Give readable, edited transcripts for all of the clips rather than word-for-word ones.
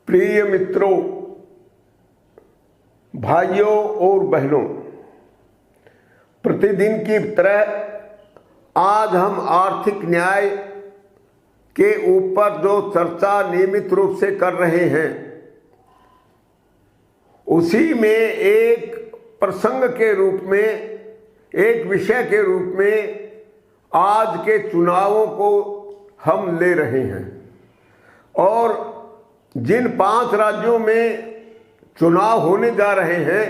प्रिय मित्रों, भाइयों और बहनों, प्रतिदिन की तरह आज हम आर्थिक न्याय के ऊपर जो चर्चा नियमित रूप से कर रहे हैं, उसी में एक प्रसंग के रूप में, एक विषय के रूप में आज के चुनावों को हम ले रहे हैं। और जिन 5 राज्यों में चुनाव होने जा रहे हैं,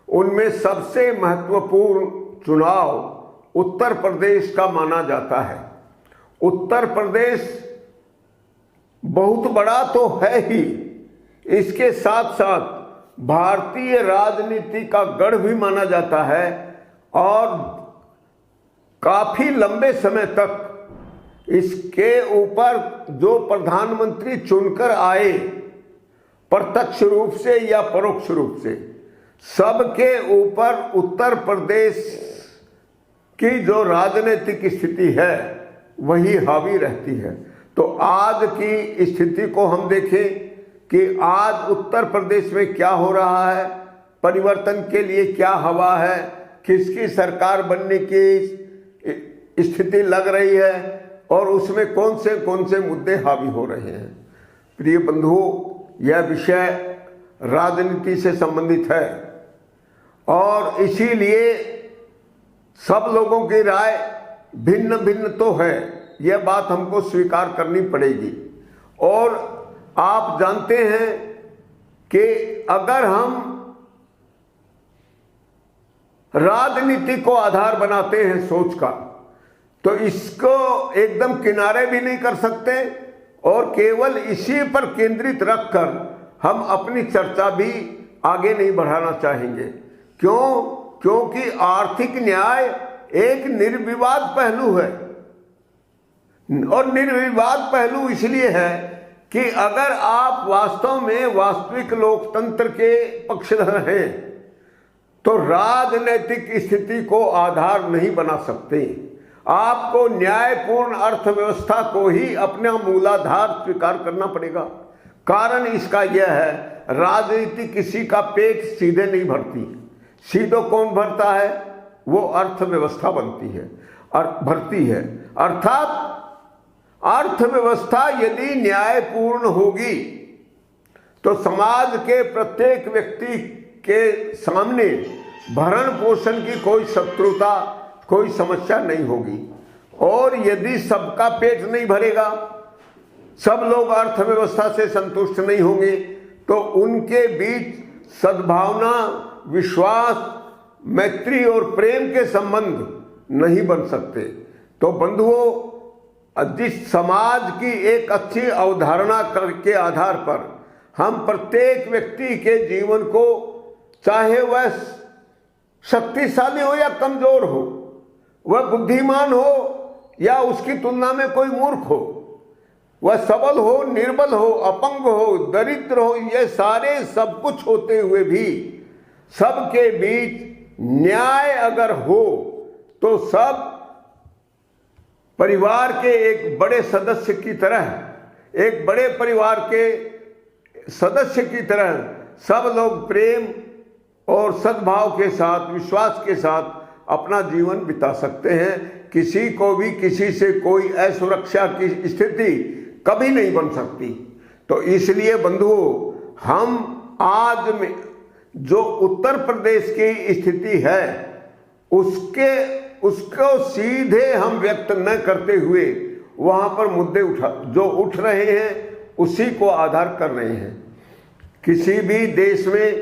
उनमें सबसे महत्वपूर्ण चुनाव उत्तर प्रदेश का माना जाता है। उत्तर प्रदेश बहुत बड़ा तो है ही, इसके साथ साथ भारतीय राजनीति का गढ़ भी माना जाता है और काफी लंबे समय तक इसके ऊपर जो प्रधानमंत्री चुनकर आए, प्रत्यक्ष रूप से या परोक्ष रूप से, सबके ऊपर उत्तर प्रदेश की जो राजनीतिक स्थिति है वही हावी रहती है। तो आज की स्थिति को हम देखें कि आज उत्तर प्रदेश में क्या हो रहा है, परिवर्तन के लिए क्या हवा है, किसकी सरकार बनने की स्थिति लग रही है और उसमें कौन से मुद्दे हावी हो रहे हैं। प्रिय बंधुओं, यह विषय राजनीति से संबंधित है और इसीलिए सब लोगों की राय भिन्न भिन्न तो है, यह बात हमको स्वीकार करनी पड़ेगी। और आप जानते हैं कि अगर हम राजनीति को आधार बनाते हैं सोच का, तो इसको एकदम किनारे भी नहीं कर सकते और केवल इसी पर केंद्रित रखकर हम अपनी चर्चा भी आगे नहीं बढ़ाना चाहेंगे। क्योंकि आर्थिक न्याय एक निर्विवाद पहलू है और निर्विवाद पहलू इसलिए है कि अगर आप वास्तव में वास्तविक लोकतंत्र के पक्षधर हैं तो राजनीतिक स्थिति को आधार नहीं बना सकते। आपको न्यायपूर्ण अर्थव्यवस्था को ही अपना मूलाधार स्वीकार करना पड़ेगा। कारण इसका यह है, राजनीति किसी का पेट सीधे नहीं भरती। सीधे कौन भरता है? वो अर्थव्यवस्था बनती है और भरती है। अर्थात अर्थव्यवस्था यदि न्यायपूर्ण होगी तो समाज के प्रत्येक व्यक्ति के सामने भरण पोषण की कोई शत्रुता, कोई समस्या नहीं होगी। और यदि सबका पेट नहीं भरेगा, सब लोग अर्थव्यवस्था से संतुष्ट नहीं होंगे, तो उनके बीच सद्भावना, विश्वास, मैत्री और प्रेम के संबंध नहीं बन सकते। तो बंधुओं, जिस समाज की एक अच्छी अवधारणा के आधार पर हम प्रत्येक व्यक्ति के जीवन को, चाहे वह शक्तिशाली हो या कमजोर हो, वह बुद्धिमान हो या उसकी तुलना में कोई मूर्ख हो, वह सबल हो, निर्बल हो, अपंग हो, दरिद्र हो, ये सारे सब कुछ होते हुए भी सबके बीच न्याय अगर हो तो सब परिवार के एक बड़े सदस्य की तरह, एक बड़े परिवार के सदस्य की तरह सब लोग प्रेम और सद्भाव के साथ, विश्वास के साथ अपना जीवन बिता सकते हैं। किसी को भी किसी से कोई असुरक्षा की स्थिति कभी नहीं बन सकती। तो इसलिए बंधुओं, हम आज में जो उत्तर प्रदेश की स्थिति है उसको सीधे हम व्यक्त न करते हुए वहां पर मुद्दे जो उठ रहे हैं उसी को आधार कर रहे हैं। किसी भी देश में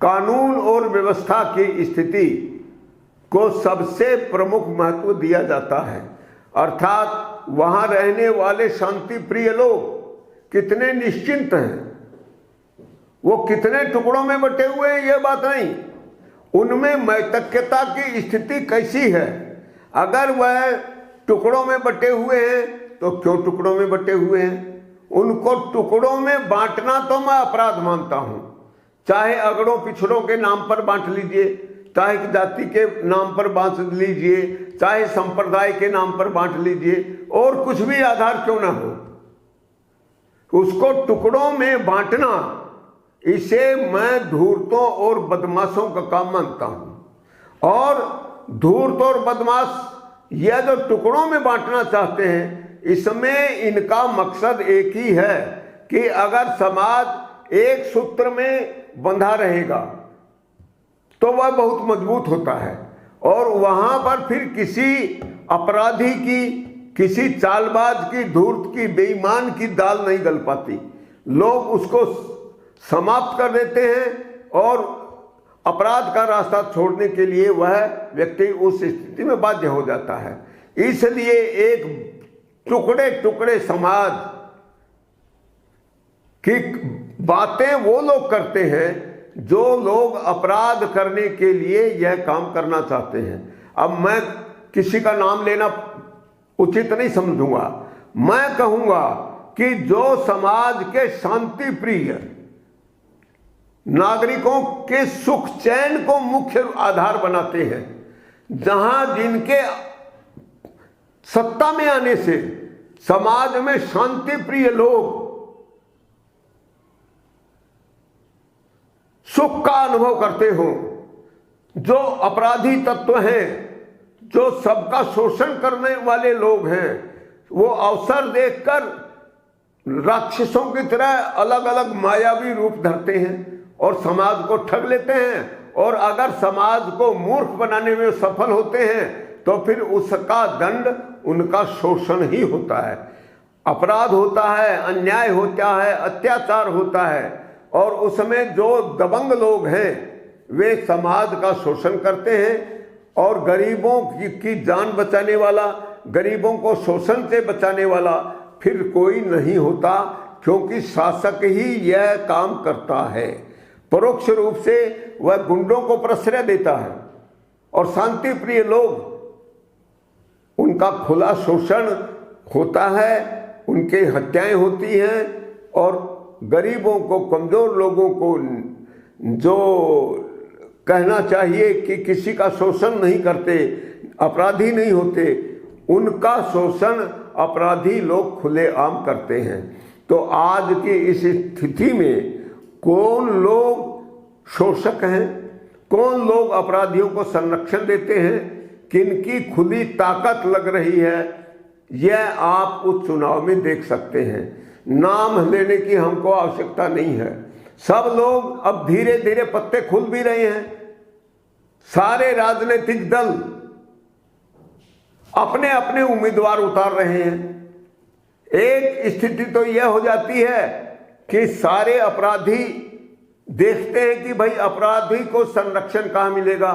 कानून और व्यवस्था की स्थिति को सबसे प्रमुख महत्व दिया जाता है। अर्थात वहां रहने वाले शांति प्रिय लोग कितने निश्चिंत हैं, वो कितने टुकड़ों में बटे हुए हैं, यह बात नहीं, उनमें मैतक्यता की स्थिति कैसी है। अगर वह टुकड़ों में बटे हुए हैं तो क्यों टुकड़ों में बटे हुए हैं? उनको टुकड़ों में बांटना तो मैं अपराध मानता हूं। चाहे अगड़ों पिछड़ों के नाम पर बांट लीजिए, चाहे जाति के नाम पर बांट लीजिए, चाहे संप्रदाय के नाम पर बांट लीजिए, और कुछ भी आधार क्यों ना हो, उसको टुकड़ों में बांटना, इसे मैं धूर्तों और बदमाशों का काम मानता हूं। और धूर्त और बदमाश यह जो टुकड़ों में बांटना चाहते हैं, इसमें इनका मकसद एक ही है कि अगर समाज एक सूत्र में बंधा रहेगा तो वह बहुत मजबूत होता है, और वहां पर फिर किसी अपराधी की, किसी चालबाज की, धूर्त की, बेईमान की दाल नहीं गल पाती। लोग उसको समाप्त कर देते हैं और अपराध का रास्ता छोड़ने के लिए वह व्यक्ति उस स्थिति में बाध्य हो जाता है। इसलिए एक टुकड़े टुकड़े समाज की बातें वो लोग करते हैं जो लोग अपराध करने के लिए यह काम करना चाहते हैं। अब मैं किसी का नाम लेना उचित नहीं समझूंगा, मैं कहूंगा कि जो समाज के शांति प्रिय नागरिकों के सुख चैन को मुख्य आधार बनाते हैं, जहां जिनके सत्ता में आने से समाज में शांति प्रिय लोग सुख का अनुभव करते हो, जो अपराधी तत्व हैं, जो सबका शोषण करने वाले लोग हैं, वो अवसर देखकर राक्षसों की तरह अलग अलग मायावी रूप धरते हैं और समाज को ठग लेते हैं। और अगर समाज को मूर्ख बनाने में सफल होते हैं तो फिर उसका दंड उनका शोषण ही होता है, अपराध होता है, अन्याय होता है, अत्याचार होता है। और उसमें जो दबंग लोग हैं वे समाज का शोषण करते हैं, और गरीबों की जान बचाने वाला, गरीबों को शोषण से बचाने वाला फिर कोई नहीं होता, क्योंकि शासक ही यह काम करता है। परोक्ष रूप से वह गुंडों को प्रश्रय देता है और शांति प्रिय लोग, उनका खुला शोषण होता है, उनके हत्याएं होती हैं, और गरीबों को, कमजोर लोगों को, जो कहना चाहिए कि किसी का शोषण नहीं करते, अपराधी नहीं होते, उनका शोषण अपराधी लोग खुलेआम करते हैं। तो आज की इस स्थिति में कौन लोग शोषक हैं, कौन लोग अपराधियों को संरक्षण देते हैं, किनकी खुली ताकत लग रही है, यह आप उस चुनाव में देख सकते हैं। नाम लेने की हमको आवश्यकता नहीं है। सब लोग अब धीरे धीरे पत्ते खुल भी रहे हैं। सारे राजनीतिक दल अपने अपने उम्मीदवार उतार रहे हैं। एक स्थिति तो यह हो जाती है कि सारे अपराधी देखते हैं कि भाई अपराधी को संरक्षण कहाँ मिलेगा।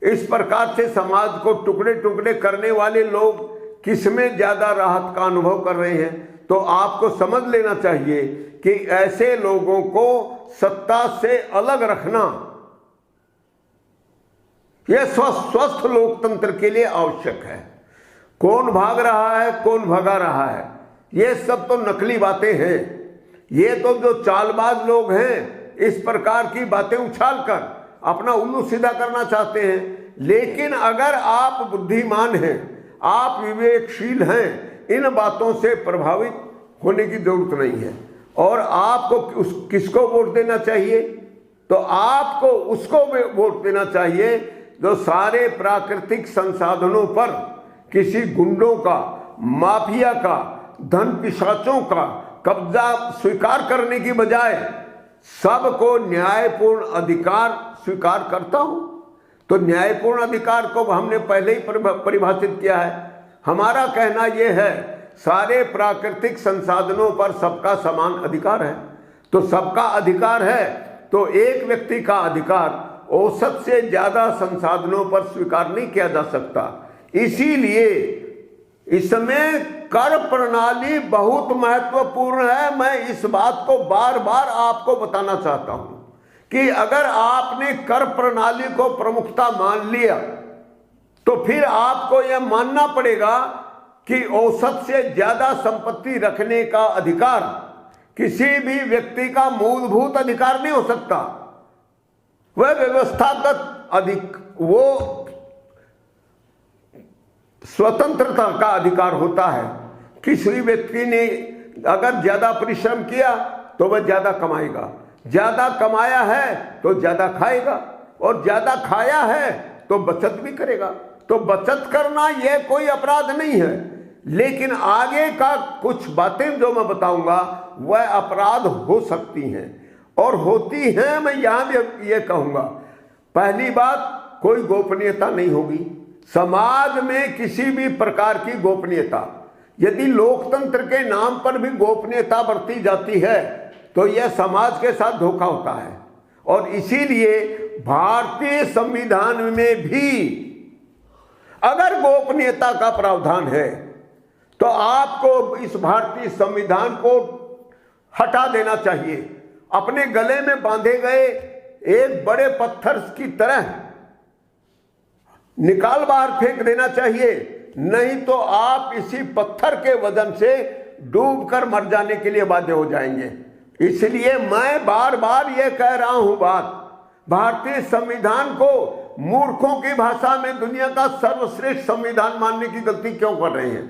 इस प्रकार से समाज को टुकड़े टुकड़े करने वाले लोग किसमें ज्यादा राहत का अनुभव कर रहे हैं। तो आपको समझ लेना चाहिए कि ऐसे लोगों को सत्ता से अलग रखना यह स्वस्थ लोकतंत्र के लिए आवश्यक है। कौन भाग रहा है, कौन भगा रहा है, ये सब तो नकली बातें हैं। ये तो जो चालबाज लोग हैं इस प्रकार की बातें उछालकर अपना उल्लू सीधा करना चाहते हैं। लेकिन अगर आप बुद्धिमान हैं, आप विवेकशील हैं, इन बातों से प्रभावित होने की जरूरत नहीं है। और आपको किसको वोट देना चाहिए? तो आपको उसको वोट देना चाहिए जो सारे प्राकृतिक संसाधनों पर किसी गुंडों का, माफिया का, धन पिशाचों का कब्जा स्वीकार करने की बजाय सबको न्यायपूर्ण अधिकार स्वीकार करता हूं। तो न्यायपूर्ण अधिकार को हमने पहले ही परिभाषित किया है। हमारा कहना यह है सारे प्राकृतिक संसाधनों पर सबका समान अधिकार है। तो सबका अधिकार है तो एक व्यक्ति का अधिकार औसत से ज्यादा संसाधनों पर स्वीकार नहीं किया जा सकता। इसीलिए इसमें कर प्रणाली बहुत महत्वपूर्ण है। मैं इस बात को बार बार आपको बताना चाहता हूं कि अगर आपने कर प्रणाली को प्रमुखता मान लिया तो फिर आपको यह मानना पड़ेगा कि औसत से ज्यादा संपत्ति rखने का अधिकार किसी भी व्यक्ति का मूलभूत अधिकार नहीं हो सकता। वह व्यवस्थागत वो स्वतंत्रता का अधिकार होता है। किसी व्यक्ति ने अगर ज्यादा परिश्रम किया तो वह ज्यादा कमाएगा, ज्यादा कमाया है तो ज्यादा खाएगा, और ज्यादा खाया है तो बचत भी करेगा। तो बचत करना यह कोई अपराध नहीं है, लेकिन आगे का कुछ बातें जो मैं बताऊंगा वह अपराध हो सकती हैं और होती हैं। मैं यहां भी यह कहूंगा, पहली बात, कोई गोपनीयता नहीं होगी समाज में, किसी भी प्रकार की गोपनीयता। यदि लोकतंत्र के नाम पर भी गोपनीयता बरती जाती है तो यह समाज के साथ धोखा होता है। और इसीलिए भारतीय संविधान में भी अगर गोपनीयता का प्रावधान है तो आपको इस भारतीय संविधान को हटा देना चाहिए। अपने गले में बांधे गए एक बड़े पत्थर की तरह निकाल बाहर फेंक देना चाहिए, नहीं तो आप इसी पत्थर के वजन से डूबकर मर जाने के लिए बाध्य हो जाएंगे। इसलिए मैं बार बार यह कह रहा हूं बात, भारतीय संविधान को मूर्खों की भाषा में दुनिया का सर्वश्रेष्ठ संविधान मानने की गलती क्यों कर रहे हैं?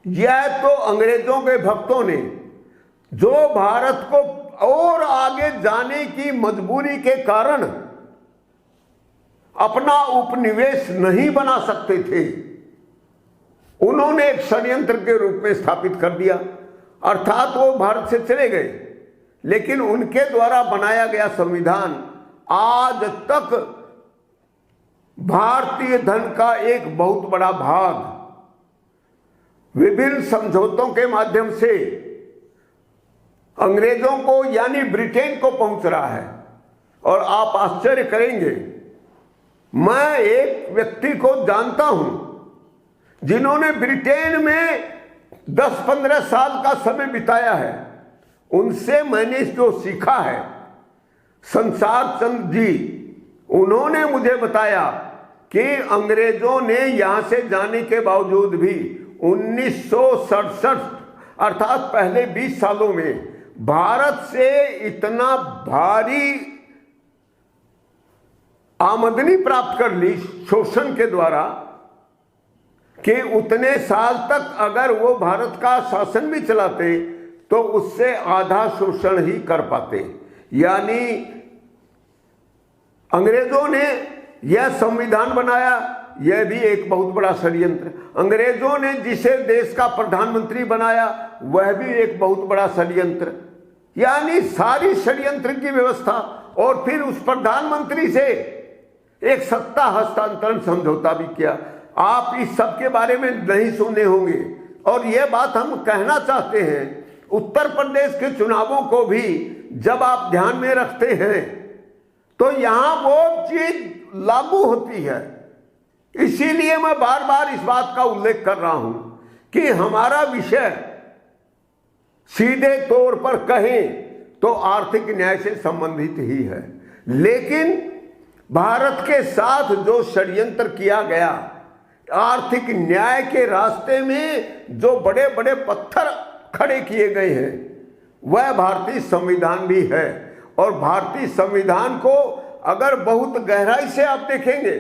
यह तो अंग्रेजों के भक्तों ने, जो भारत को और आगे जाने की मजबूरी के कारण अपना उपनिवेश नहीं बना सकते थे, उन्होंने एक षड्यंत्र के रूप में स्थापित कर दिया। अर्थात वो भारत से चले गए, लेकिन उनके द्वारा बनाया गया संविधान आज तक भारतीय धन का एक बहुत बड़ा भाग विभिन्न समझौतों के माध्यम से अंग्रेजों को यानी ब्रिटेन को पहुंच रहा है। और आप आश्चर्य करेंगे, मैं एक व्यक्ति को जानता हूं जिन्होंने ब्रिटेन में 10-15 साल का समय बिताया है। उनसे मैंने जो सीखा है, संसार चंद जी, उन्होंने मुझे बताया कि अंग्रेजों ने यहां से जाने के बावजूद भी 1967 अर्थात पहले 20 सालों में भारत से इतना भारी आमदनी प्राप्त कर ली शोषण के द्वारा कि उतने साल तक अगर वो भारत का शासन भी चलाते तो उससे आधा शोषण ही कर पाते। यानी अंग्रेजों ने यह संविधान बनाया, यह भी एक बहुत बड़ा षड्यंत्र। अंग्रेजों ने जिसे देश का प्रधानमंत्री बनाया, वह भी एक बहुत बड़ा षड्यंत्र। यानी सारी षड्यंत्र की व्यवस्था, और फिर उस प्रधानमंत्री से एक सत्ता हस्तांतरण समझौता भी किया। आप इस सब के बारे में नहीं सुने होंगे। और यह बात हम कहना चाहते हैं, उत्तर प्रदेश के चुनावों को भी जब आप ध्यान में रखते हैं तो यहां वो चीज लागू होती है। इसीलिए मैं बार बार इस बात का उल्लेख कर रहा हूं कि हमारा विषय सीधे तौर पर कहें तो आर्थिक न्याय से संबंधित ही है, लेकिन भारत के साथ जो षड्यंत्र किया गया, आर्थिक न्याय के रास्ते में जो बड़े बड़े पत्थर खड़े किए गए हैं, वह भारतीय संविधान भी है। और भारतीय संविधान को अगर बहुत गहराई से आप देखेंगे,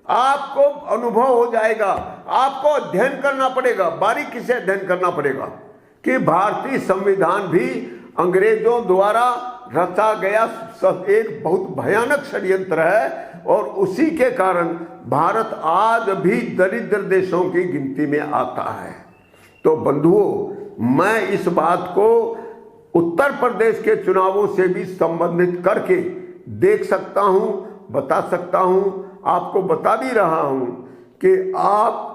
आपको अनुभव हो जाएगा, आपको अध्ययन करना पड़ेगा, बारीकी से अध्ययन करना पड़ेगा कि भारतीय संविधान भी अंग्रेजों द्वारा रचा गया एक बहुत भयानक षड्यंत्र है। और उसी के कारण भारत आज भी दरिद्र देशों की गिनती में आता है। तो बंधुओं, मैं इस बात को उत्तर प्रदेश के चुनावों से भी संबंधित करके देख सकता हूं, बता सकता हूं, आपको बता भी रहा हूं कि आप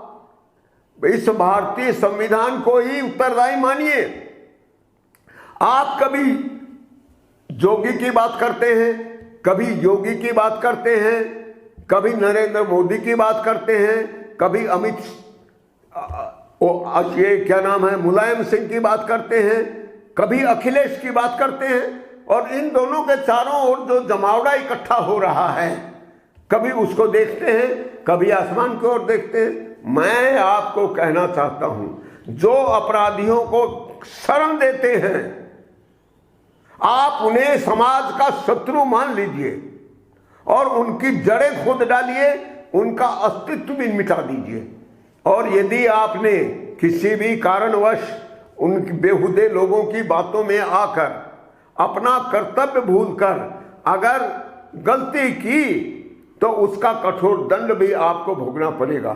इस भारतीय संविधान को ही उत्तरदायी मानिए। आप कभी जोगी की बात करते हैं, कभी योगी की बात करते हैं, कभी नरेंद्र मोदी की बात करते हैं, कभी अमित ये क्या नाम है मुलायम सिंह की बात करते हैं, कभी अखिलेश की बात करते हैं। और इन दोनों के चारों ओर जो जमावड़ा इकट्ठा हो रहा है, कभी उसको देखते हैं, कभी आसमान की ओर देखते हैं। मैं आपको कहना चाहता हूं, जो अपराधियों को शरण देते हैं, आप उन्हें समाज का शत्रु मान लीजिए और उनकी जड़ें खोद डालिए, उनका अस्तित्व भी मिटा दीजिए। और यदि आपने किसी भी कारणवश उनकी बेहुदे लोगों की बातों में आकर अपना कर्तव्य भूलकर अगर गलती की तो उसका कठोर दंड भी आपको भोगना पड़ेगा।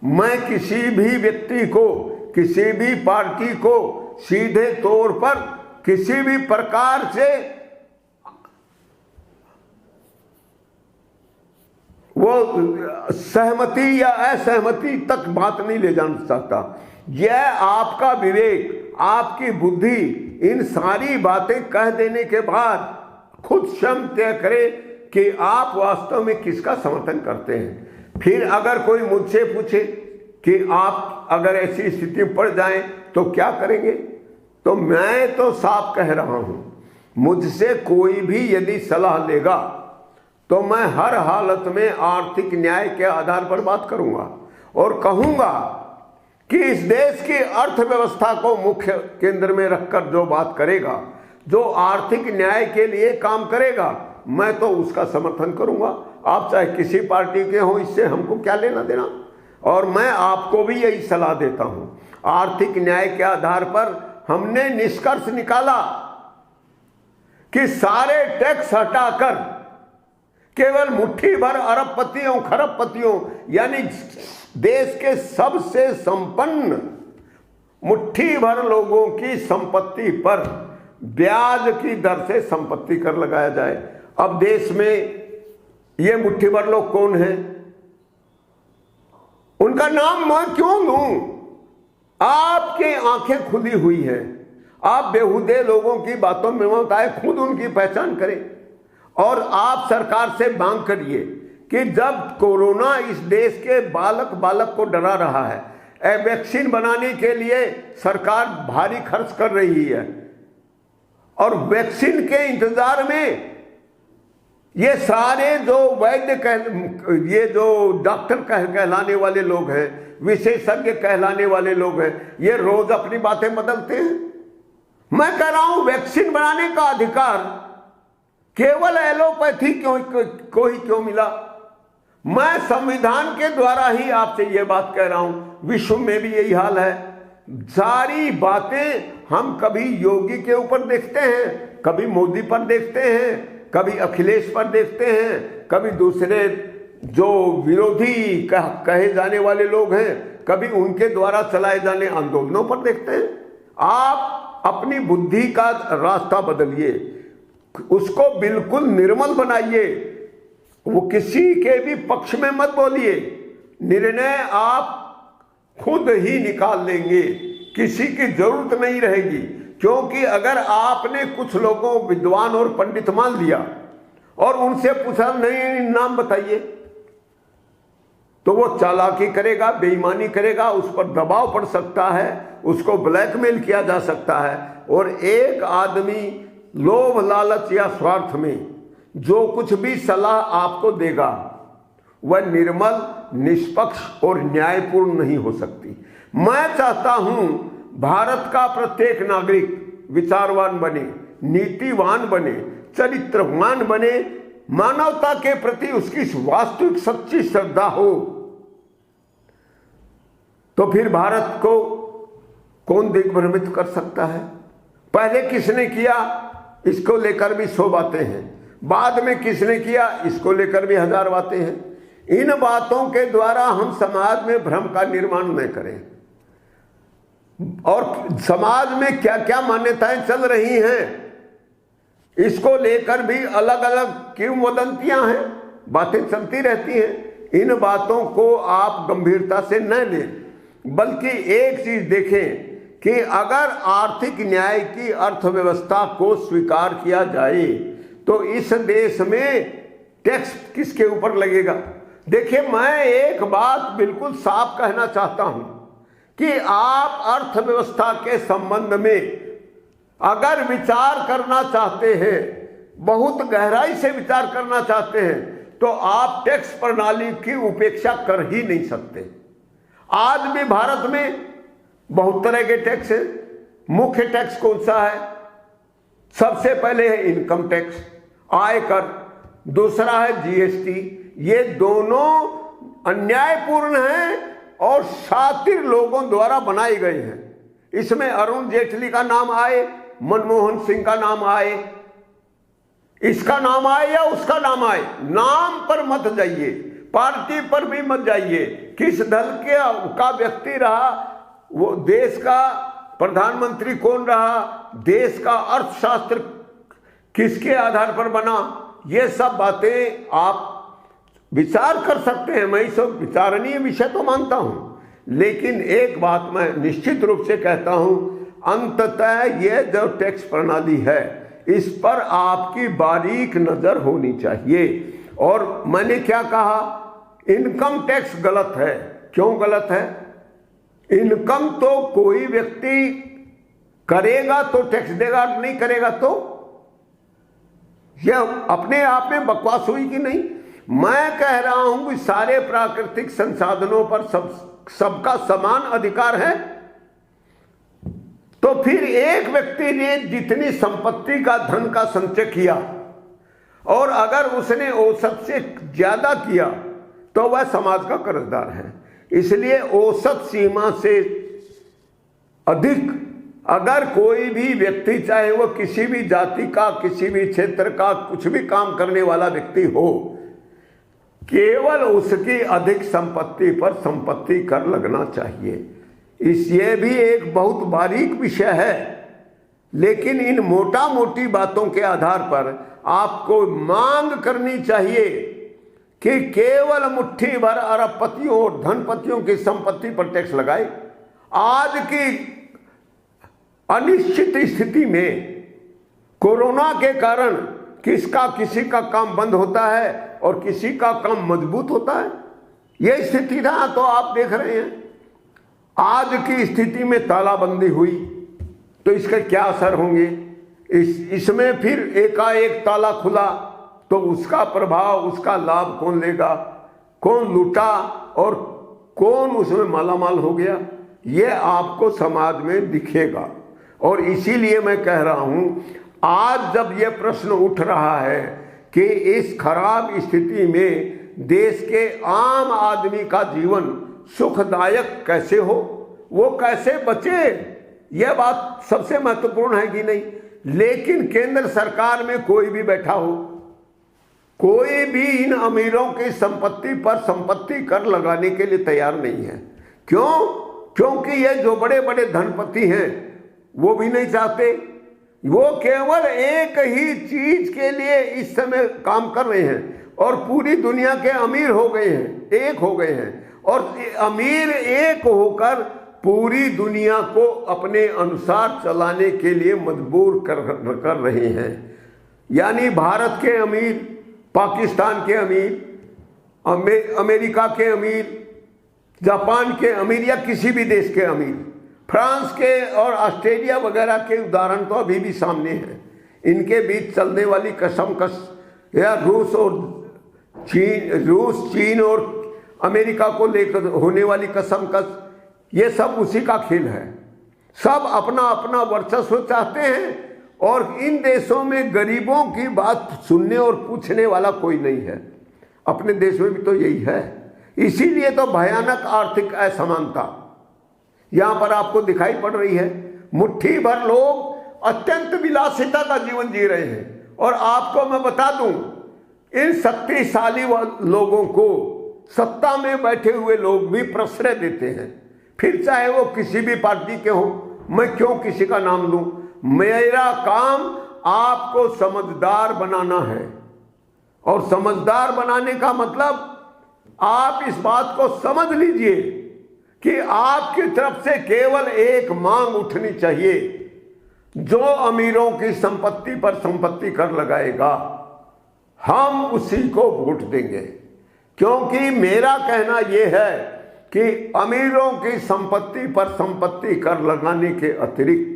मैं किसी भी व्यक्ति को, किसी भी पार्टी को सीधे तौर पर किसी भी प्रकार से वो सहमति या असहमति तक बात नहीं ले जाना चाहता। यह आपका विवेक, आपकी बुद्धि इन सारी बातें कह देने के बाद खुद स्वयं तय करे कि आप वास्तव में किसका समर्थन करते हैं। फिर अगर कोई मुझसे पूछे कि आप अगर ऐसी स्थिति में पड़ जाएं तो क्या करेंगे, तो मैं तो साफ कह रहा हूं, मुझसे कोई भी यदि सलाह लेगा तो मैं हर हालत में आर्थिक न्याय के आधार पर बात करूंगा और कहूंगा कि इस देश की अर्थव्यवस्था को मुख्य केंद्र में रखकर जो बात करेगा, जो आर्थिक न्याय के लिए काम करेगा, मैं तो उसका समर्थन करूंगा। आप चाहे किसी पार्टी के हो, इससे हमको क्या लेना देना। और मैं आपको भी यही सलाह देता हूं, आर्थिक न्याय के आधार पर हमने निष्कर्ष निकाला कि सारे टैक्स हटाकर केवल मुट्ठी भर अरबपतियों, खरबपतियों यानी देश के सबसे संपन्न मुट्ठी भर लोगों की संपत्ति पर ब्याज की दर से संपत्ति कर लगाया जाए। अब देश में ये मुट्ठी भर लोग कौन हैं, उनका नाम मैं क्यों लूं? आपकी आंखें खुली हुई हैं, आप बेहुदे लोगों की बातों में मत आए, खुद उनकी पहचान करें। और आप सरकार से मांग करिए कि जब कोरोना इस देश के बालक को डरा रहा है, वैक्सीन बनाने के लिए सरकार भारी खर्च कर रही है और वैक्सीन के इंतजार में ये सारे जो वैद्य ये जो डॉक्टर कहलाने वाले लोग हैं, विशेषज्ञ कहलाने वाले लोग हैं, ये रोज अपनी बातें बदलते हैं। मैं कह रहा हूं वैक्सीन बनाने का अधिकार केवल एलोपैथी को ही क्यों मिला? मैं संविधान के द्वारा ही आपसे यह बात कह रहा हूं, विश्व में भी यही हाल है। सारी बातें हम कभी योगी के ऊपर देखते हैं, कभी मोदी पर देखते हैं, कभी अखिलेश पर देखते हैं, कभी दूसरे जो विरोधी कहे जाने वाले लोग हैं, कभी उनके द्वारा चलाए जाने आंदोलनों पर देखते हैं। आप अपनी बुद्धि का रास्ता बदलिए, उसको बिल्कुल निर्मल बनाइए, वो किसी के भी पक्ष में मत बोलिए। निर्णय आप खुद ही निकाल लेंगे, किसी की जरूरत नहीं रहेगी। क्योंकि अगर आपने कुछ लोगों विद्वान और पंडित मान लिया और उनसे पूछा नहीं नाम बताइए, तो वो चालाकी करेगा, बेईमानी करेगा, उस पर दबाव पड़ सकता है, उसको ब्लैकमेल किया जा सकता है। और एक आदमी लोभ लालच या स्वार्थ में जो कुछ भी सलाह आपको देगा वह निर्मल, निष्पक्ष और न्यायपूर्ण नहीं हो सकती। मैं चाहता हूं भारत का प्रत्येक नागरिक विचारवान बने, नीतिवान बने, चरित्रवान बने, मानवता के प्रति उसकी वास्तविक सच्ची श्रद्धा हो। तो फिर भारत को कौन दिग्भ्रमित कर सकता है? पहले किसने किया, इसको लेकर भी 100 बातें हैं, बाद में किसने किया, इसको लेकर भी 1000 बातें हैं। इन बातों के द्वारा हम समाज में भ्रम का निर्माण न करें। और समाज में क्या क्या मान्यताएं चल रही हैं, इसको लेकर भी अलग अलग किंवदंतियां हैं, बातें चलती रहती हैं। इन बातों को आप गंभीरता से न लें, बल्कि एक चीज देखें कि अगर आर्थिक न्याय की अर्थव्यवस्था को स्वीकार किया जाए तो इस देश में टैक्स किसके ऊपर लगेगा? देखिए, मैं एक बात बिल्कुल साफ कहना चाहता हूं कि आप अर्थव्यवस्था के संबंध में अगर विचार करना चाहते हैं, बहुत गहराई से विचार करना चाहते हैं, तो आप टैक्स प्रणाली की उपेक्षा कर ही नहीं सकते। आज भी भारत में बहुत तरह के टैक्स हैं। मुख्य टैक्स कौन सा है? सबसे पहले है इनकम टैक्स, आयकर, दूसरा है जीएसटी। ये दोनों अन्यायपूर्ण हैं और शातिर लोगों द्वारा बनाए गए हैं। इसमें अरुण जेटली का नाम आए, मनमोहन सिंह का नाम आए, इसका नाम आए या उसका नाम आए, नाम पर मत जाइए, पार्टी पर भी मत जाइए। किस दल का व्यक्ति रहा, वो देश का प्रधानमंत्री कौन रहा, देश का अर्थशास्त्र किसके आधार पर बना, ये सब बातें आप विचार कर सकते हैं। मैं इस विचारणीय विषय तो मानता हूं, लेकिन एक बात मैं निश्चित रूप से कहता हूं, अंततः यह जो टैक्स प्रणाली है इस पर आपकी बारीक नजर होनी चाहिए। और मैंने क्या कहा, इनकम टैक्स गलत है। क्यों गलत है? इनकम तो कोई व्यक्ति करेगा तो टैक्स देगा, नहीं करेगा तो, यह अपने आप में बकवास हुई कि नहीं? मैं कह रहा हूं कि सारे प्राकृतिक संसाधनों पर सबका समान अधिकार है। तो फिर एक व्यक्ति ने जितनी संपत्ति का, धन का संचय किया और अगर उसने औसत से ज्यादा किया तो वह समाज का कर्जदार है। इसलिए औसत सीमा से अधिक अगर कोई भी व्यक्ति, चाहे वो किसी भी जाति का, किसी भी क्षेत्र का, कुछ भी काम करने वाला व्यक्ति हो, केवल उसकी अधिक संपत्ति पर संपत्ति कर लगना चाहिए। ये भी एक बहुत बारीक विषय है, लेकिन इन मोटा मोटी बातों के आधार पर आपको मांग करनी चाहिए कि केवल मुट्ठी भर अरबपतियों और धनपतियों की संपत्ति पर टैक्स लगाए। आज की अनिश्चित स्थिति में कोरोना के कारण किसी का काम बंद होता है और किसी का काम मजबूत होता है। यह स्थिति था, तो आप देख रहे हैं आज की स्थिति में तालाबंदी हुई तो इसके क्या असर होंगे। इसमें फिर एकाएक ताला खुला तो उसका प्रभाव, उसका लाभ कौन लेगा, कौन लूटा और कौन उसमें मालामाल हो गया, यह आपको समाज में दिखेगा। और इसीलिए मैं कह रहा हूं, आज जब यह प्रश्न उठ रहा है कि इस खराब स्थिति में देश के आम आदमी का जीवन सुखदायक कैसे हो, वो कैसे बचे, यह बात सबसे महत्वपूर्ण है कि नहीं। लेकिन केंद्र सरकार में कोई भी बैठा हो, कोई भी इन अमीरों की संपत्ति पर संपत्ति कर लगाने के लिए तैयार नहीं है। क्यों? क्योंकि ये जो बड़े बड़े धनपति हैं वो भी नहीं चाहते। वो केवल एक ही चीज के लिए इस समय काम कर रहे हैं और पूरी दुनिया के अमीर हो गए हैं, एक हो गए हैं, और अमीर एक होकर पूरी दुनिया को अपने अनुसार चलाने के लिए मजबूर कर रहे हैं। यानी भारत के अमीर, पाकिस्तान के अमीर, अमेरिका के अमीर, जापान के अमीर या किसी भी देश के अमीर, फ्रांस के और ऑस्ट्रेलिया वगैरह के उदाहरण तो अभी भी सामने हैं। इनके बीच चलने वाली कसमकस, या रूस, चीन और अमेरिका को लेकर होने वाली कसमकस, ये सब उसी का खेल है। सब अपना अपना वर्चस्व चाहते हैं और इन देशों में गरीबों की बात सुनने और पूछने वाला कोई नहीं है। अपने देश में भी तो यही है। इसीलिए तो भयानक आर्थिक असमानता यहां पर आपको दिखाई पड़ रही है। मुट्ठी भर लोग अत्यंत विलासिता का जीवन जी रहे हैं। और आपको मैं बता दूं, इन शक्तिशाली लोगों को सत्ता में बैठे हुए लोग भी प्रश्रय देते हैं, फिर चाहे वो किसी भी पार्टी के हो। मैं क्यों किसी का नाम लूं? मेरा काम आपको समझदार बनाना है, और समझदार बनाने का मतलब आप इस बात को समझ लीजिए कि आपकी तरफ से केवल एक मांग उठनी चाहिए, जो अमीरों की संपत्ति पर संपत्ति कर लगाएगा हम उसी को वोट देंगे। क्योंकि मेरा कहना यह है कि अमीरों की संपत्ति पर संपत्ति कर लगाने के अतिरिक्त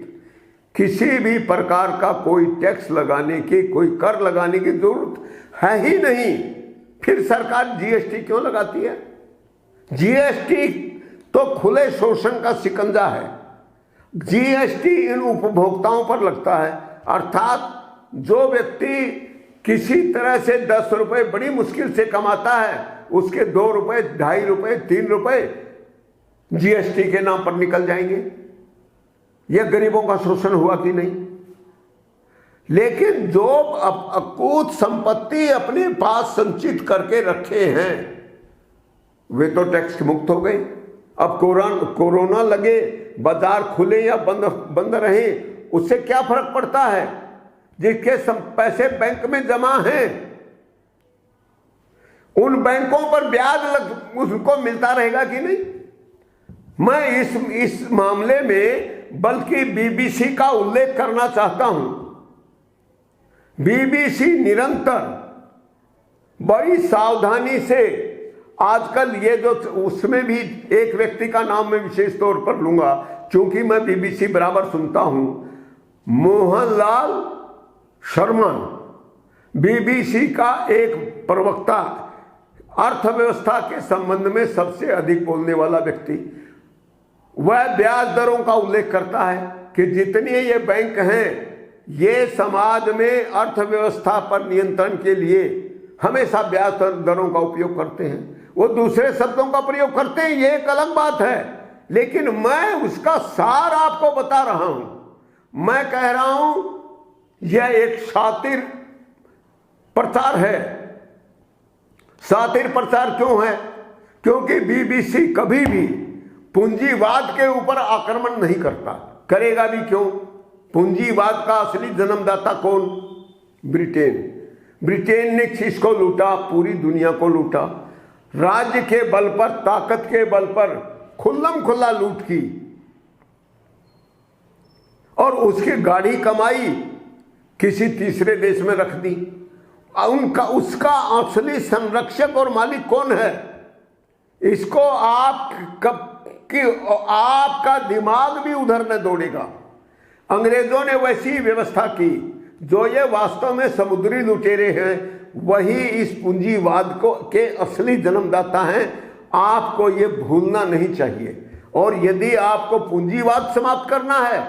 किसी भी प्रकार का कोई टैक्स लगाने की, कोई कर लगाने की जरूरत है ही नहीं। फिर सरकार जीएसटी क्यों लगाती है? जीएसटी तो खुले शोषण का शिकंजा है। जीएसटी इन उपभोक्ताओं पर लगता है, अर्थात जो व्यक्ति किसी तरह से 10 रुपए बड़ी मुश्किल से कमाता है, उसके 2 रुपए, 2.5 रुपए, 3 रुपए जीएसटी के नाम पर निकल जाएंगे। यह गरीबों का शोषण हुआ कि नहीं? लेकिन जो अकूत संपत्ति अपने पास संचित करके रखे हैं वे तो टैक्स मुक्त हो गए। अब कोरोना लगे, बाजार खुले या बंद रहे, उससे क्या फर्क पड़ता है? जिसके पैसे बैंक में जमा हैं उन बैंकों पर ब्याज उसको मिलता रहेगा कि नहीं? मैं इस मामले में बल्कि बीबीसी का उल्लेख करना चाहता हूं। बीबीसी निरंतर बड़ी सावधानी से आजकल ये जो, उसमें भी एक व्यक्ति का नाम मैं विशेष तौर पर लूंगा क्योंकि मैं बीबीसी बराबर सुनता हूं, मोहनलाल शर्मा, बीबीसी का एक प्रवक्ता, अर्थव्यवस्था के संबंध में सबसे अधिक बोलने वाला व्यक्ति, वह ब्याज दरों का उल्लेख करता है कि जितने ये बैंक हैं ये समाज में अर्थव्यवस्था पर नियंत्रण के लिए हमेशा ब्याज दरों का उपयोग करते हैं। वो दूसरे शब्दों का प्रयोग करते हैं, ये एक अलग बात है, लेकिन मैं उसका सार आपको बता रहा हूं। मैं कह रहा हूं यह एक शातिर प्रचार है। शातिर प्रचार क्यों है? क्योंकि बीबीसी कभी भी पूंजीवाद के ऊपर आक्रमण नहीं करता, करेगा भी क्यों? पूंजीवाद का असली जन्मदाता कौन? ब्रिटेन ने किसको लूटा? पूरी दुनिया को लूटा। राज्य के बल पर, ताकत के बल पर खुल्लम खुल्ला लूट की और उसकी गाढ़ी कमाई किसी तीसरे देश में रख दी। उसका असली संरक्षक और मालिक कौन है? इसको आपका दिमाग भी उधर न दौड़ेगा। अंग्रेजों ने वैसी व्यवस्था की, जो ये वास्तव में समुद्री लुटेरे हैं वही इस पूंजीवाद के असली जन्मदाता हैं। आपको ये भूलना नहीं चाहिए। और यदि आपको पूंजीवाद समाप्त करना है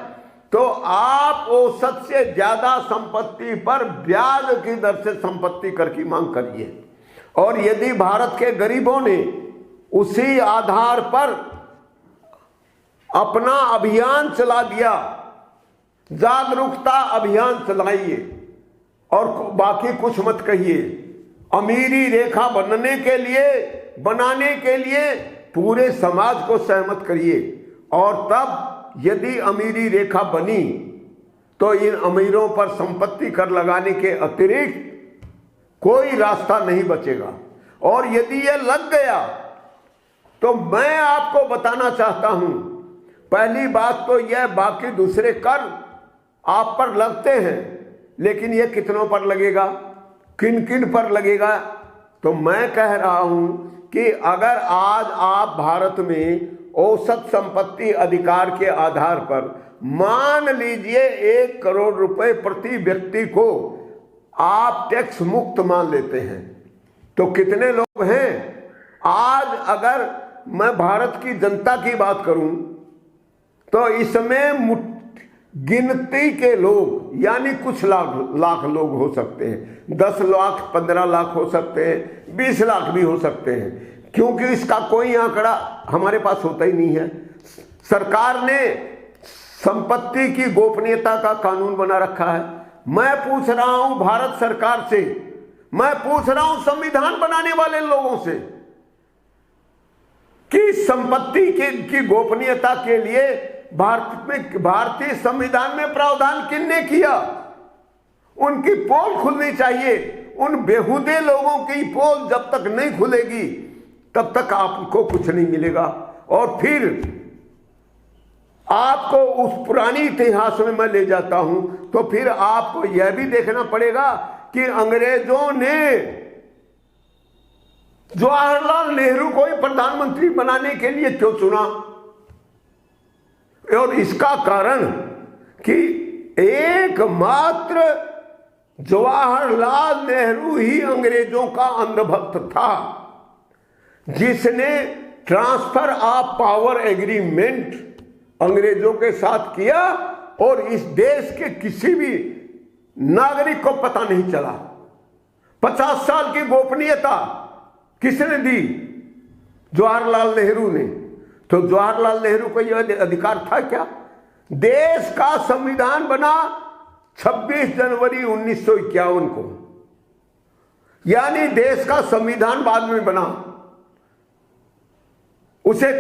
तो आप औसत से ज्यादा संपत्ति पर ब्याज की दर से संपत्ति कर की मांग करिए। और यदि भारत के गरीबों ने उसी आधार पर अपना अभियान चला दिया, जागरूकता अभियान चलाइए और बाकी कुछ मत कहिए। अमीरी रेखा बनाने के लिए पूरे समाज को सहमत करिए और तब यदि अमीरी रेखा बनी तो इन अमीरों पर संपत्ति कर लगाने के अतिरिक्त कोई रास्ता नहीं बचेगा। और यदि यह लग गया तो मैं आपको बताना चाहता हूं, पहली बात तो यह बाकी दूसरे कर आप पर लगते हैं, लेकिन यह कितनों पर लगेगा, किन किन पर लगेगा? तो मैं कह रहा हूं कि अगर आज आप भारत में औसत संपत्ति अधिकार के आधार पर मान लीजिए 1 करोड़ रुपए प्रति व्यक्ति को आप टैक्स मुक्त मान लेते हैं, तो कितने लोग हैं? आज अगर मैं भारत की जनता की बात करूं तो इसमें गिनती के लोग यानी कुछ लाख लोग हो सकते हैं, 10 लाख 15 लाख हो सकते हैं, 20 लाख भी हो सकते हैं, क्योंकि इसका कोई आंकड़ा हमारे पास होता ही नहीं है। सरकार ने संपत्ति की गोपनीयता का कानून बना रखा है। मैं पूछ रहा हूं भारत सरकार से, मैं पूछ रहा हूं संविधान बनाने वाले लोगों से कि संपत्ति की गोपनीयता के लिए भारतीय संविधान में प्रावधान किसने किया? उनकी पोल खुलनी चाहिए। उन बेहुदे लोगों की पोल जब तक नहीं खुलेगी तब तक आपको कुछ नहीं मिलेगा। और फिर आपको उस पुरानी इतिहास में मैं ले जाता हूं, तो फिर आपको यह भी देखना पड़ेगा कि अंग्रेजों ने जवाहरलाल नेहरू को प्रधानमंत्री बनाने के लिए क्यों चुना। और इसका कारण कि एकमात्र जवाहरलाल नेहरू ही अंग्रेजों का अंधभक्त था, जिसने ट्रांसफर ऑफ पावर एग्रीमेंट अंग्रेजों के साथ किया और इस देश के किसी भी नागरिक को पता नहीं चला। 50 साल की गोपनीयता किसने दी? जवाहरलाल नेहरू ने। तो जवाहरलाल नेहरू को यह अधिकार था क्या? देश का संविधान बना 26 जनवरी 1951 को, यानी देश का संविधान बाद में बना। उसे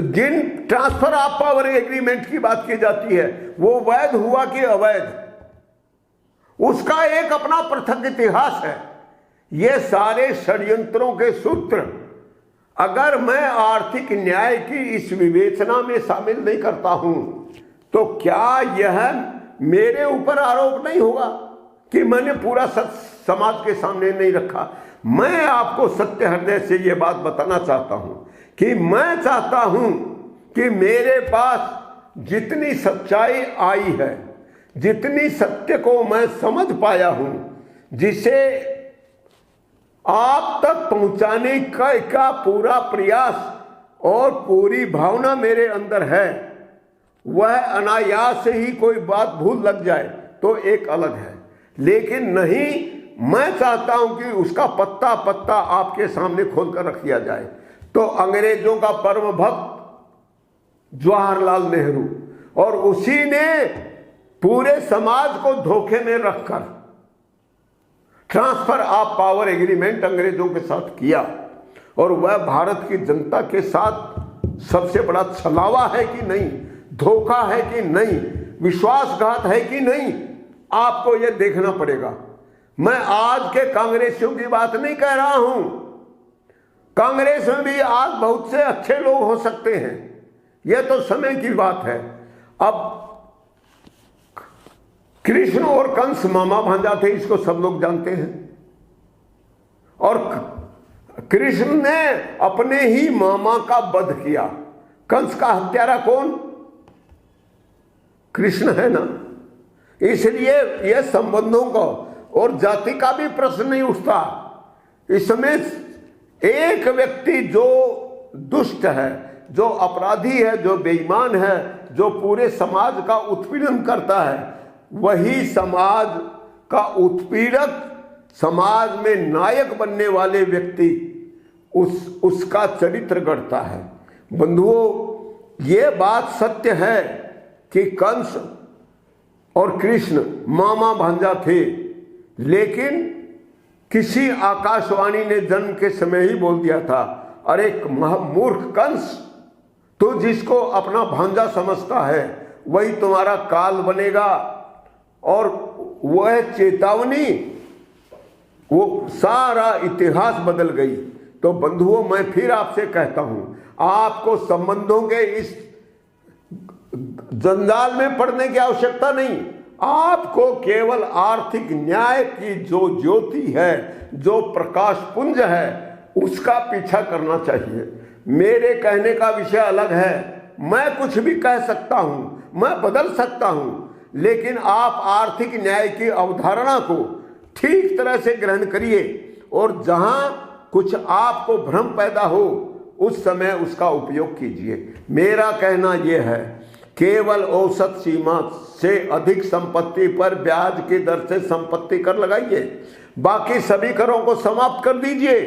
जिन ट्रांसफर ऑफ पावर एग्रीमेंट की बात की जाती है वो वैध हुआ कि अवैध, उसका एक अपना पृथक इतिहास है। ये सारे षड्यंत्रों के सूत्र अगर मैं आर्थिक न्याय की इस विवेचना में शामिल नहीं करता हूं तो क्या यह मेरे ऊपर आरोप नहीं होगा कि मैंने पूरा सच समाज के सामने नहीं रखा? मैं आपको सत्य हृदय से यह बात बताना चाहता हूं कि मैं चाहता हूं कि मेरे पास जितनी सच्चाई आई है, जितनी सत्य को मैं समझ पाया हूं, जिसे आप तक पहुंचाने का पूरा प्रयास और पूरी भावना मेरे अंदर है, वह अनायास से ही कोई बात भूल लग जाए तो एक अलग है, लेकिन नहीं, मैं चाहता हूं कि उसका पत्ता पत्ता आपके सामने खोलकर रख दिया जाए। तो अंग्रेजों का परम भक्त जवाहरलाल नेहरू, और उसी ने पूरे समाज को धोखे में रखकर ट्रांसफर ऑफ पावर एग्रीमेंट अंग्रेजों के साथ किया, और वह भारत की जनता के साथ सबसे बड़ा छलावा है कि नहीं, धोखा है कि नहीं, विश्वासघात है कि नहीं, आपको यह देखना पड़ेगा। मैं आज के कांग्रेसियों की बात नहीं कह रहा हूं, कांग्रेस में भी आज बहुत से अच्छे लोग हो सकते हैं, यह तो समय की बात है। अब कृष्ण और कंस मामा भांजा थे, इसको सब लोग जानते हैं, और कृष्ण ने अपने ही मामा का वध किया। कंस का हत्यारा कौन? कृष्ण है ना। इसलिए यह संबंधों का और जाति का भी प्रश्न नहीं उठता। इसमें एक व्यक्ति जो दुष्ट है, जो अपराधी है, जो बेईमान है, जो पूरे समाज का उत्पीड़न करता है, वही समाज का उत्पीड़क, समाज में नायक बनने वाले व्यक्ति उसका चरित्र गढ़ता है। बंधुओं, ये बात सत्य है कि कंस और कृष्ण मामा भांजा थे, लेकिन किसी आकाशवाणी ने जन्म के समय ही बोल दिया था, अरे मूर्ख कंस, तो जिसको अपना भांजा समझता है वही तुम्हारा काल बनेगा। और वह चेतावनी, वो सारा इतिहास बदल गई। तो बंधुओं, मैं फिर आपसे कहता हूं, आपको संबंधों के इस जंजाल में पड़ने की आवश्यकता नहीं। आपको केवल आर्थिक न्याय की जो ज्योति है, जो प्रकाश पुंज है, उसका पीछा करना चाहिए। मेरे कहने का विषय अलग है, मैं कुछ भी कह सकता हूं, मैं बदल सकता हूं, लेकिन आप आर्थिक न्याय की अवधारणा को ठीक तरह से ग्रहण करिए, और जहां कुछ आपको भ्रम पैदा हो उस समय उसका उपयोग कीजिए। मेरा कहना यह है, केवल औसत सीमा से अधिक संपत्ति पर ब्याज की दर से संपत्ति कर लगाइए, बाकी सभी करों को समाप्त कर दीजिए,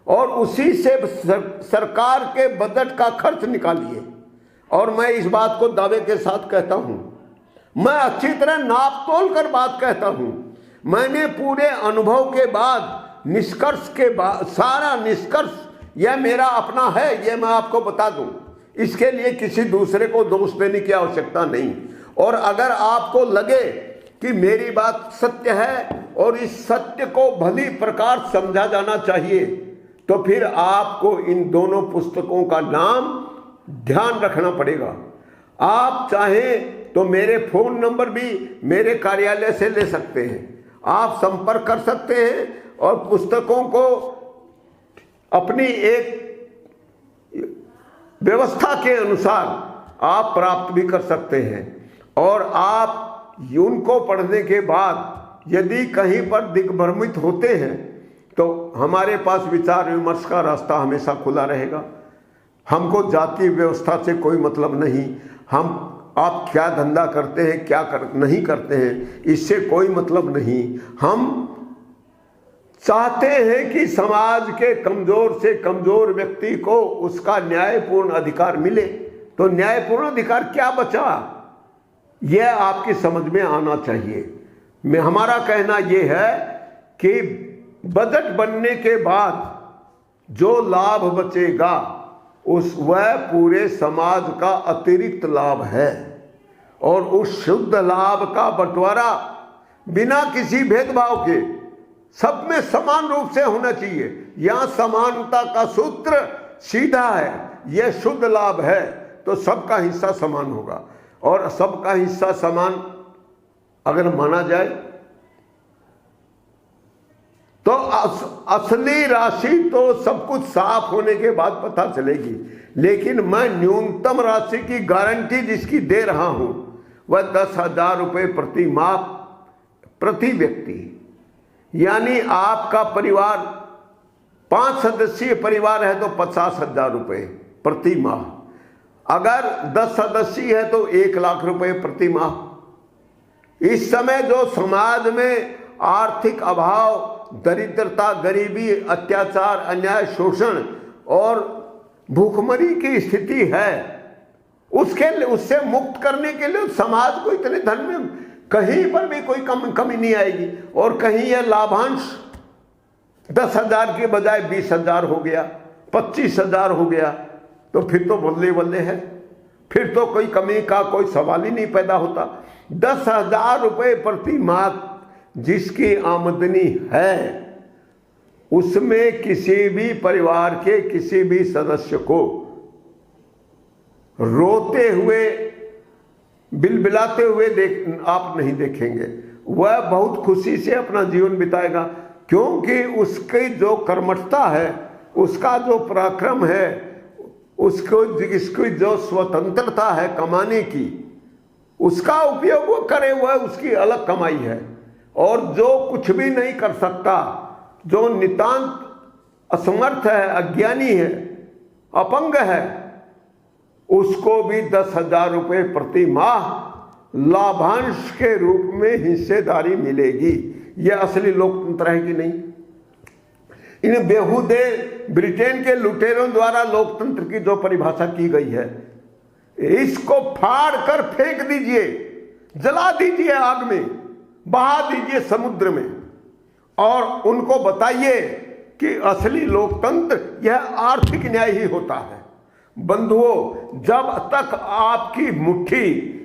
और उसी से सरकार के बजट का खर्च निकालिए। और मैं इस बात को दावे के साथ कहता हूं, मैं अच्छी तरह नाप तोल कर बात कहता हूं। मैंने पूरे अनुभव के बाद, निष्कर्ष के बाद, सारा निष्कर्ष यह मेरा अपना है, यह मैं आपको बता दूं। इसके लिए किसी दूसरे को दोष देने की आवश्यकता नहीं। और अगर आपको लगे कि मेरी बात सत्य है और इस सत्य को भली प्रकार समझा जाना चाहिए, तो फिर आपको इन दोनों पुस्तकों का नाम ध्यान रखना पड़ेगा। आप चाहें तो मेरे फोन नंबर भी मेरे कार्यालय से ले सकते हैं, आप संपर्क कर सकते हैं, और पुस्तकों को अपनी एक व्यवस्था के अनुसार आप प्राप्त भी कर सकते हैं। और आप उनको पढ़ने के बाद यदि कहीं पर दिग्भ्रमित होते हैं तो हमारे पास विचार विमर्श का रास्ता हमेशा खुला रहेगा। हमको जाति व्यवस्था से कोई मतलब नहीं, आप क्या धंधा करते हैं, क्या नहीं करते हैं, इससे कोई मतलब नहीं। हम चाहते हैं कि समाज के कमजोर से कमजोर व्यक्ति को उसका न्यायपूर्ण अधिकार मिले। तो न्यायपूर्ण अधिकार क्या बचा? यह आपकी समझ में आना चाहिए। हमारा कहना यह है कि बजट बनने के बाद जो लाभ बचेगा वह पूरे समाज का अतिरिक्त लाभ है, और उस शुद्ध लाभ का बंटवारा बिना किसी भेदभाव के सब में समान रूप से होना चाहिए। यहां समानता का सूत्र सीधा है, यह शुद्ध लाभ है तो सबका हिस्सा समान होगा, और सबका हिस्सा समान अगर माना जाए तो असली राशि तो सब कुछ साफ होने के बाद पता चलेगी, लेकिन मैं न्यूनतम राशि की गारंटी जिसकी दे रहा हूं वह 10,000 रुपये प्रति माह प्रति व्यक्ति। यानी आपका परिवार 5 सदस्यीय परिवार है तो 50,000 रुपये प्रति माह, अगर 10 सदस्य है तो 1,00,000 रुपये प्रति माह। इस समय जो समाज में आर्थिक अभाव, दरिद्रता, गरीबी, अत्याचार, अन्याय, शोषण और भूखमरी की स्थिति है, उससे मुक्त करने के लिए समाज को इतने धन में कहीं पर भी कोई कमी नहीं आएगी। और कहीं यह लाभांश 10,000 के बजाय 20,000 हो गया, 25,000 हो गया, तो फिर तो बल्ले बल्ले है, फिर तो कोई कमी का कोई सवाल ही नहीं पैदा होता। 10,000 रुपये प्रति माह जिसकी आमदनी है, उसमें किसी भी परिवार के किसी भी सदस्य को रोते हुए, बिलबिलाते हुए आप नहीं देखेंगे। वह बहुत खुशी से अपना जीवन बिताएगा, क्योंकि उसकी जो कर्मठता है, उसका जो पराक्रम है, इसकी जो स्वतंत्रता है कमाने की, उसका उपयोग वो करे, वह उसकी अलग कमाई है। और जो कुछ भी नहीं कर सकता, जो नितांत असमर्थ है, अज्ञानी है, अपंग है, उसको भी 10,000 रुपये प्रति माह लाभांश के रूप में हिस्सेदारी मिलेगी। यह असली लोकतंत्र है कि नहीं? इन बेहुदे ब्रिटेन के लुटेरों द्वारा लोकतंत्र की जो परिभाषा की गई है, इसको फाड़ कर फेंक दीजिए, जला दीजिए आग में, बहा दीजिए समुद्र में, और उनको बताइए कि असली लोकतंत्र यह आर्थिक न्याय ही होता है। बंधुओं, जब तक आपकी मुट्ठी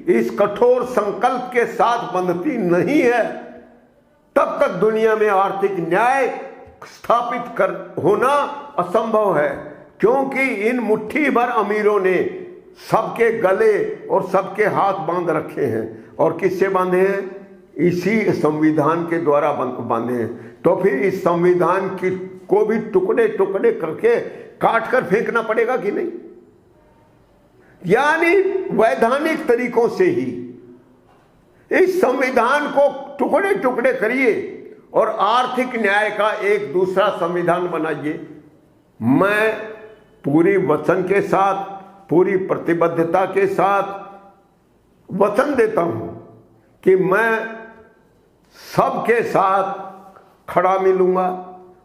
इस कठोर संकल्प के साथ बंधती नहीं है, तब तक दुनिया में आर्थिक न्याय स्थापित होना असंभव है। क्योंकि इन मुट्ठी भर अमीरों ने सबके गले और सबके हाथ बांध रखे हैं। और किससे बांधे हैं? इसी संविधान के द्वारा बांधे हैं। तो फिर इस संविधान को भी टुकड़े टुकड़े करके काट कर फेंकना पड़ेगा कि नहीं? यानी वैधानिक तरीकों से ही इस संविधान को टुकड़े टुकड़े करिए और आर्थिक न्याय का एक दूसरा संविधान बनाइए। मैं पूरी वचन के साथ, पूरी प्रतिबद्धता के साथ वचन देता हूं कि मैं सबके साथ खड़ा मिलूंगा,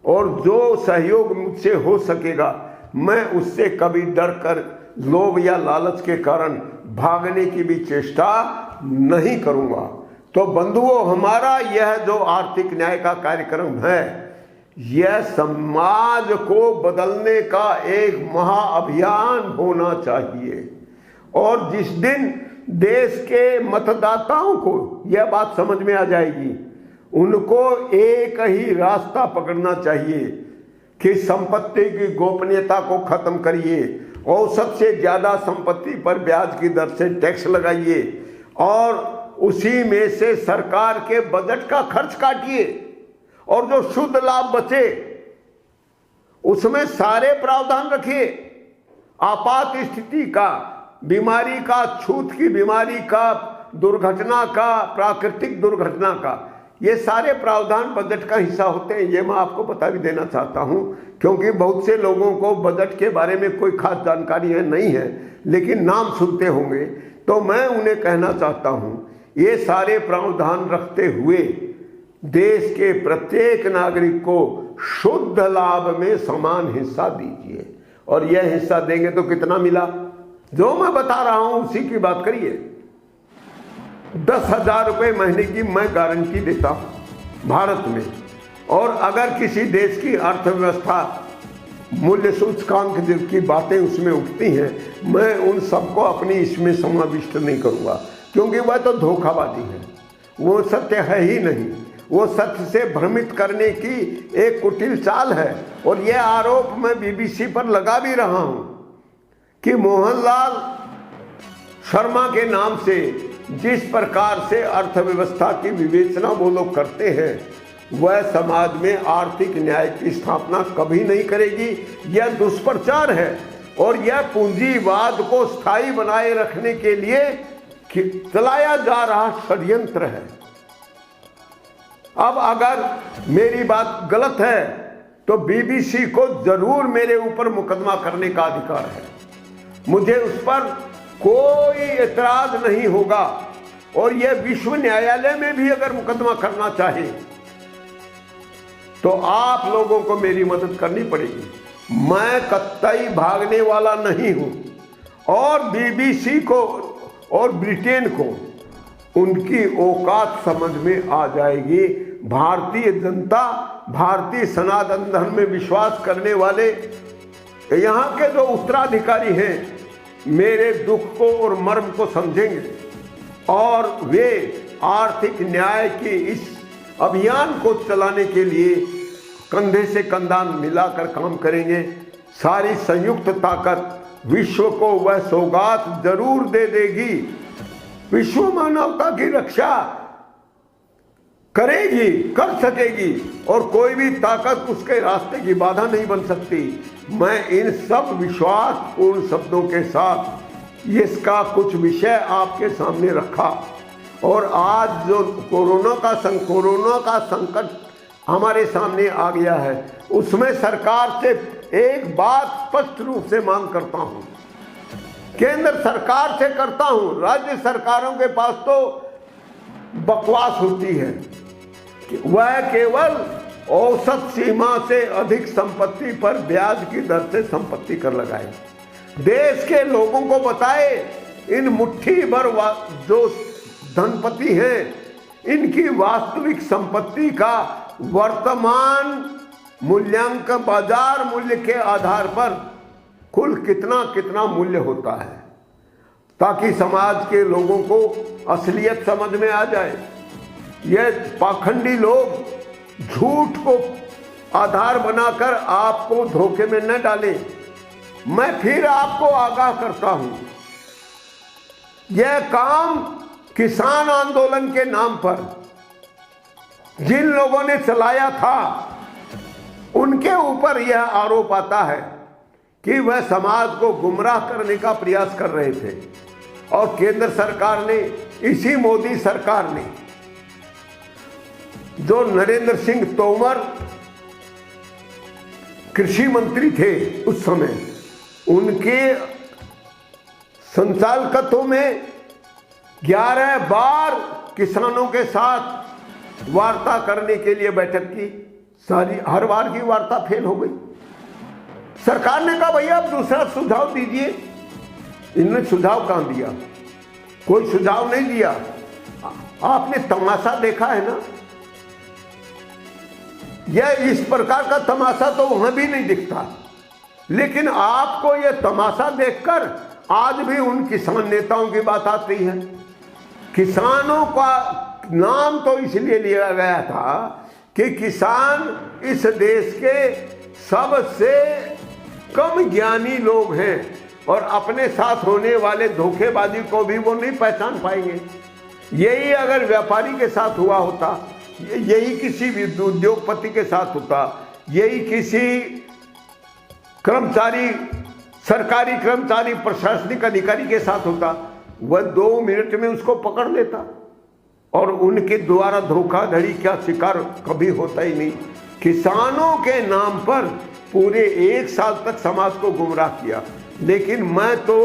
और जो सहयोग मुझसे हो सकेगा मैं उससे कभी डर कर, लोभ या लालच के कारण भागने की भी चेष्टा नहीं करूंगा। तो बंधुओं, हमारा यह जो आर्थिक न्याय का कार्यक्रम है, यह समाज को बदलने का एक महाअभियान होना चाहिए। और जिस दिन देश के मतदाताओं को यह बात समझ में आ जाएगी, उनको एक ही रास्ता पकड़ना चाहिए कि संपत्ति की गोपनीयता को खत्म करिए, और सबसे ज्यादा संपत्ति पर ब्याज की दर से टैक्स लगाइए, और उसी में से सरकार के बजट का खर्च काटिए, और जो शुद्ध लाभ बचे उसमें सारे प्रावधान रखिए। आपात स्थिति का, बीमारी का, छूत की बीमारी का, दुर्घटना का, प्राकृतिक दुर्घटना का, ये सारे प्रावधान बजट का हिस्सा होते हैं। ये मैं आपको बता भी देना चाहता हूं, क्योंकि बहुत से लोगों को बजट के बारे में कोई खास जानकारी नहीं है, लेकिन नाम सुनते होंगे। तो मैं उन्हें कहना चाहता हूं, ये सारे प्रावधान रखते हुए देश के प्रत्येक नागरिक को शुद्ध लाभ में समान हिस्सा दीजिए। और यह हिस्सा देंगे तो कितना मिला? जो मैं बता रहा हूं उसी की बात करिए। 10,000 रुपये महीने की मैं गारंटी देता हूँ भारत में। और अगर किसी देश की अर्थव्यवस्था मूल्य सूचकांक की बातें उसमें उठती हैं, मैं उन सबको अपनी इसमें समाविष्ट नहीं करूँगा, क्योंकि वह तो धोखाबाजी है, वो सत्य है ही नहीं, वो सत्य से भ्रमित करने की एक कुटिल चाल है। और यह आरोप मैं बीबीसी पर लगा भी रहा हूँ कि मोहनलाल शर्मा के नाम से जिस प्रकार से अर्थव्यवस्था की विवेचना वो लोग करते हैं, वह समाज में आर्थिक न्याय की स्थापना कभी नहीं करेगी। यह दुष्प्रचार है और यह पूंजीवाद को स्थायी बनाए रखने के लिए चलाया जा रहा षड्यंत्र है। अब अगर मेरी बात गलत है तो बीबीसी को जरूर मेरे ऊपर मुकदमा करने का अधिकार है, मुझे उस पर कोई एतराज नहीं होगा। और यह विश्व न्यायालय में भी अगर मुकदमा करना चाहे तो आप लोगों को मेरी मदद करनी पड़ेगी। मैं कतई भागने वाला नहीं हूं। और बीबीसी को और ब्रिटेन को उनकी औकात समझ में आ जाएगी। भारतीय जनता, भारतीय सनातन धर्म में विश्वास करने वाले यहाँ के जो उत्तराधिकारी हैं, मेरे दुख को और मर्म को समझेंगे और वे आर्थिक न्याय के इस अभियान को चलाने के लिए कंधे से कंधा मिलाकर काम करेंगे। सारी संयुक्त ताकत विश्व को वह सौगात जरूर दे देगी। विश्व मानवता की रक्षा करेगी, कर सकेगी, और कोई भी ताकत उसके रास्ते की बाधा नहीं बन सकती। मैं इन सब विश्वासपूर्ण शब्दों के साथ इसका कुछ विषय आपके सामने रखा। और आज जो कोरोना का संकट हमारे सामने आ गया है, उसमें सरकार से एक बात स्पष्ट रूप से मांग करता हूं, केंद्र सरकार से करता हूं। राज्य सरकारों के पास तो बकवास होती है, वह केवल औसत सीमा से अधिक संपत्ति पर ब्याज की दर से संपत्ति कर लगाए। देश के लोगों को बताए इन मुट्ठी भर जो धनपति हैं, इनकी वास्तविक संपत्ति का वर्तमान मूल्यांकन बाजार मूल्य के आधार पर कुल कितना कितना मूल्य होता है, ताकि समाज के लोगों को असलियत समझ में आ जाए। यह पाखंडी लोग झूठ को आधार बनाकर आपको धोखे में न डालें। मैं फिर आपको आगाह करता हूं, यह काम किसान आंदोलन के नाम पर जिन लोगों ने चलाया था, उनके ऊपर यह आरोप आता है कि वह समाज को गुमराह करने का प्रयास कर रहे थे। और केंद्र सरकार ने, इसी मोदी सरकार ने, जो नरेंद्र सिंह तोमर कृषि मंत्री थे उस समय, उनके संचालकत्व में 11 बार किसानों के साथ वार्ता करने के लिए बैठक की। सारी हर बार की वार्ता फेल हो गई। सरकार ने कहा भैया आप दूसरा सुझाव दीजिए। इन्होंने सुझाव कहां दिया? कोई सुझाव नहीं दिया। आपने तमाशा देखा है ना, यह इस प्रकार का तमाशा तो वहां भी नहीं दिखता। लेकिन आपको यह तमाशा देखकर आज भी उन किसान नेताओं की बात आती है। किसानों का नाम तो इसलिए लिया गया था कि किसान इस देश के सबसे कम ज्ञानी लोग हैं और अपने साथ होने वाले धोखेबाजी को भी वो नहीं पहचान पाएंगे। यही अगर व्यापारी के साथ हुआ होता, यही किसी उद्योगपति के साथ होता, यही किसी कर्मचारी, सरकारी कर्मचारी, प्रशासनिक अधिकारी के साथ होता, वह 2 मिनट में उसको पकड़ लेता। और उनके द्वारा धोखाधड़ी का शिकार कभी होता ही नहीं। किसानों के नाम पर पूरे 1 साल तक समाज को गुमराह किया। लेकिन मैं तो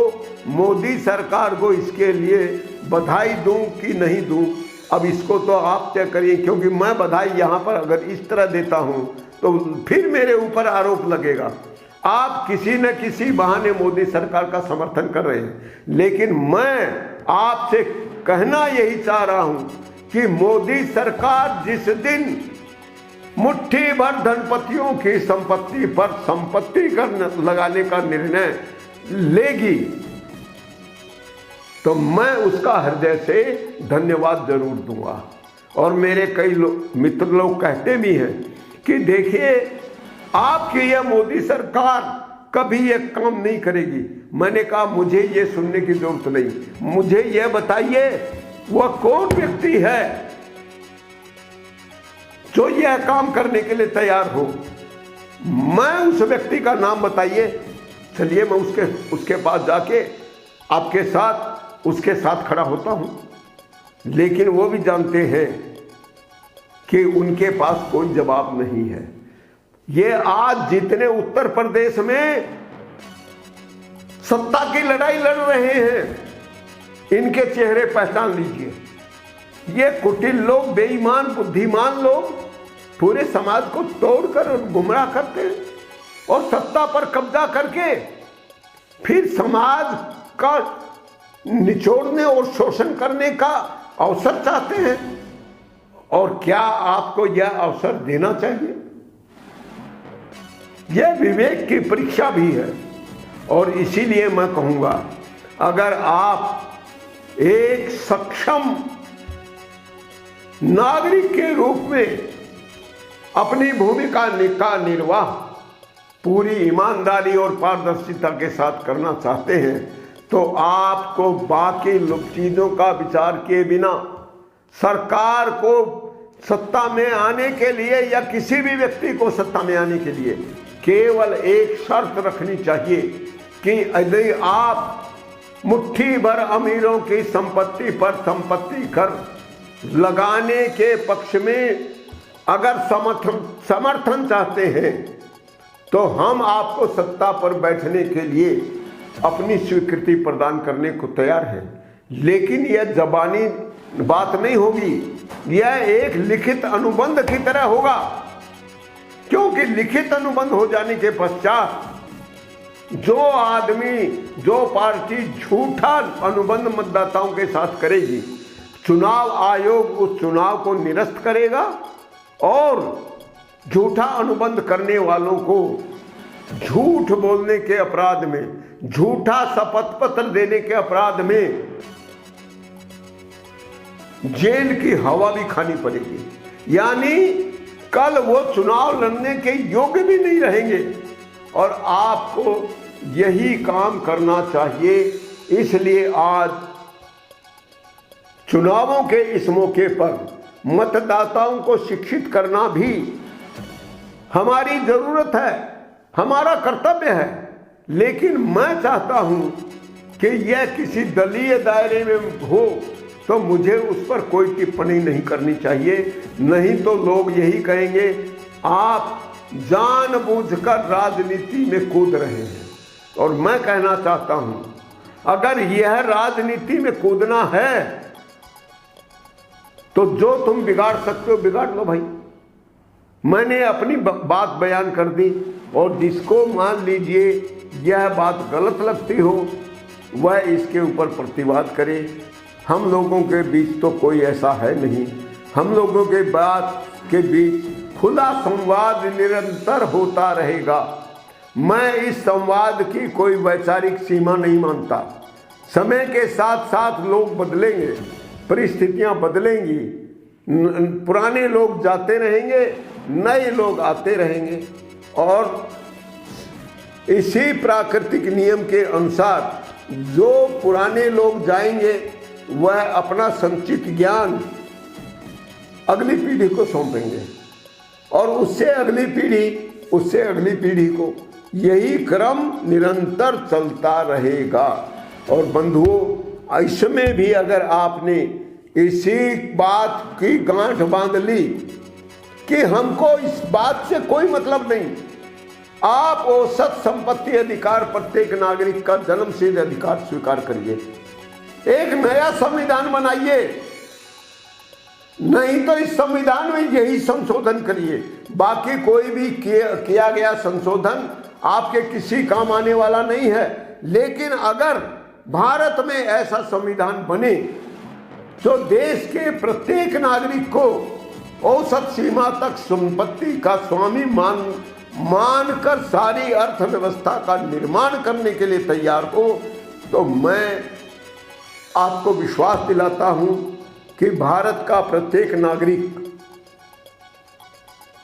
मोदी सरकार को इसके लिए बधाई दूं कि नहीं दूं, अब इसको तो आप तय करिए। क्योंकि मैं बधाई यहाँ पर अगर इस तरह देता हूँ तो फिर मेरे ऊपर आरोप लगेगा। आप किसी न किसी बहाने मोदी सरकार का समर्थन कर रहे हैं, लेकिन मैं आपसे कहना यही चाह रहा हूं कि मोदी सरकार जिस दिन मुट्ठी भर धनपतियों की संपत्ति पर संपत्ति कर लगाने का निर्णय लेगी तो मैं उसका हृदय से धन्यवाद जरूर दूंगा। और मेरे कई मित्र लोग कहते भी हैं कि देखिए आपकी यह मोदी सरकार कभी यह काम नहीं करेगी। मैंने कहा मुझे यह सुनने की जरूरत नहीं, मुझे यह बताइए वह कौन व्यक्ति है जो यह काम करने के लिए तैयार हो। मैं उस व्यक्ति का नाम बताइए, चलिए मैं उसके पास जाके आपके साथ उसके साथ खड़ा होता हूं। लेकिन वो भी जानते हैं कि उनके पास कोई जवाब नहीं है। ये आज जितने उत्तर प्रदेश में सत्ता की लड़ाई लड़ रहे हैं, इनके चेहरे पहचान लीजिए। ये कुटिल लोग, बेईमान, बुद्धिमान लोग पूरे समाज को तोड़कर और गुमराह करते हैं और सत्ता पर कब्जा करके फिर समाज का निचोड़ने और शोषण करने का अवसर चाहते हैं। और क्या आपको यह अवसर देना चाहिए? यह विवेक की परीक्षा भी है। और इसीलिए मैं कहूंगा, अगर आप एक सक्षम नागरिक के रूप में अपनी भूमिका का निर्वाह पूरी ईमानदारी और पारदर्शिता के साथ करना चाहते हैं तो आपको बाकी चीजों का विचार किए बिना सरकार को सत्ता में आने के लिए या किसी भी व्यक्ति को सत्ता में आने के लिए केवल एक शर्त रखनी चाहिए कि यदि आप मुट्ठी भर अमीरों की संपत्ति पर संपत्ति कर लगाने के पक्ष में अगर समर्थन चाहते हैं तो हम आपको सत्ता पर बैठने के लिए अपनी स्वीकृति प्रदान करने को तैयार हैं। लेकिन यह जबानी बात नहीं होगी, यह एक लिखित अनुबंध की तरह होगा। क्योंकि लिखित अनुबंध हो जाने के पश्चात जो आदमी, जो पार्टी झूठा अनुबंध मतदाताओं के साथ करेगी, चुनाव आयोग उस चुनाव को निरस्त करेगा और झूठा अनुबंध करने वालों को झूठ बोलने के अपराध में, झूठा शपथ पत्र देने के अपराध में जेल की हवा भी खानी पड़ेगी। यानी कल वो चुनाव लड़ने के योग्य भी नहीं रहेंगे। और आपको यही काम करना चाहिए। इसलिए आज चुनावों के इस मौके पर मतदाताओं को शिक्षित करना भी हमारी जरूरत है, हमारा कर्तव्य है। लेकिन मैं चाहता हूं कि यह किसी दलीय दायरे में हो तो मुझे उस पर कोई टिप्पणी नहीं करनी चाहिए। नहीं तो लोग यही कहेंगे आप जानबूझकर राजनीति में कूद रहे हैं। और मैं कहना चाहता हूं, अगर यह राजनीति में कूदना है तो जो तुम बिगाड़ सकते हो बिगाड़ लो भाई। मैंने अपनी बात बयान कर दी और जिसको मान लीजिए यह बात गलत लगती हो वह इसके ऊपर प्रतिवाद करे। हम लोगों के बीच तो कोई ऐसा है नहीं। हम लोगों के बात के बीच खुला संवाद निरंतर होता रहेगा। मैं इस संवाद की कोई वैचारिक सीमा नहीं मानता। समय के साथ साथ लोग बदलेंगे, परिस्थितियां बदलेंगी, पुराने लोग जाते रहेंगे, नए लोग आते रहेंगे। और इसी प्राकृतिक नियम के अनुसार जो पुराने लोग जाएंगे वह अपना संचित ज्ञान अगली पीढ़ी को सौंपेंगे और उससे अगली पीढ़ी को, यही क्रम निरंतर चलता रहेगा। और बंधुओं, इसमें भी अगर आपने इसी बात की गांठ बांध ली कि हमको इस बात से कोई मतलब नहीं, आप औसत संपत्ति अधिकार प्रत्येक नागरिक का जन्मसिद्ध अधिकार स्वीकार करिए। एक नया संविधान बनाइए, नहीं तो इस संविधान में यही संशोधन करिए। बाकी कोई भी किया गया संशोधन आपके किसी काम आने वाला नहीं है। लेकिन अगर भारत में ऐसा संविधान बने जो देश के प्रत्येक नागरिक को औसत सीमा तक संपत्ति का स्वामी मानकर सारी अर्थव्यवस्था का निर्माण करने के लिए तैयार हो, तो मैं आपको विश्वास दिलाता हूं कि भारत का प्रत्येक नागरिक,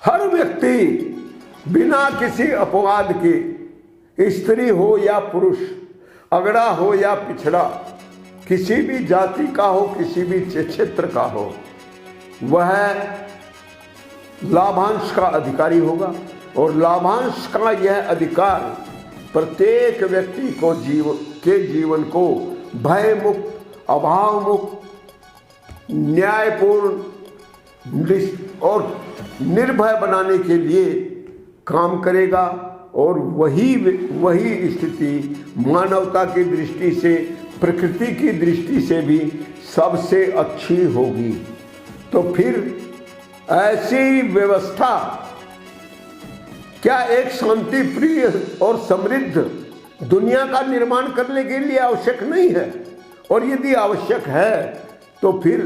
हर व्यक्ति बिना किसी अपवाद के, स्त्री हो या पुरुष, अगड़ा हो या पिछड़ा, किसी भी जाति का हो, किसी भी क्षेत्र का हो, वह लाभांश का अधिकारी होगा। और लाभांश का यह अधिकार प्रत्येक व्यक्ति को जीवन को भय मुक्त, अभाव मुक्त, न्यायपूर्ण और निर्भय बनाने के लिए काम करेगा। और वही स्थिति मानवता की दृष्टि से, प्रकृति की दृष्टि से भी सबसे अच्छी होगी। तो फिर ऐसी व्यवस्था क्या एक शांति प्रिय और समृद्ध दुनिया का निर्माण करने के लिए आवश्यक नहीं है? और यदि आवश्यक है तो फिर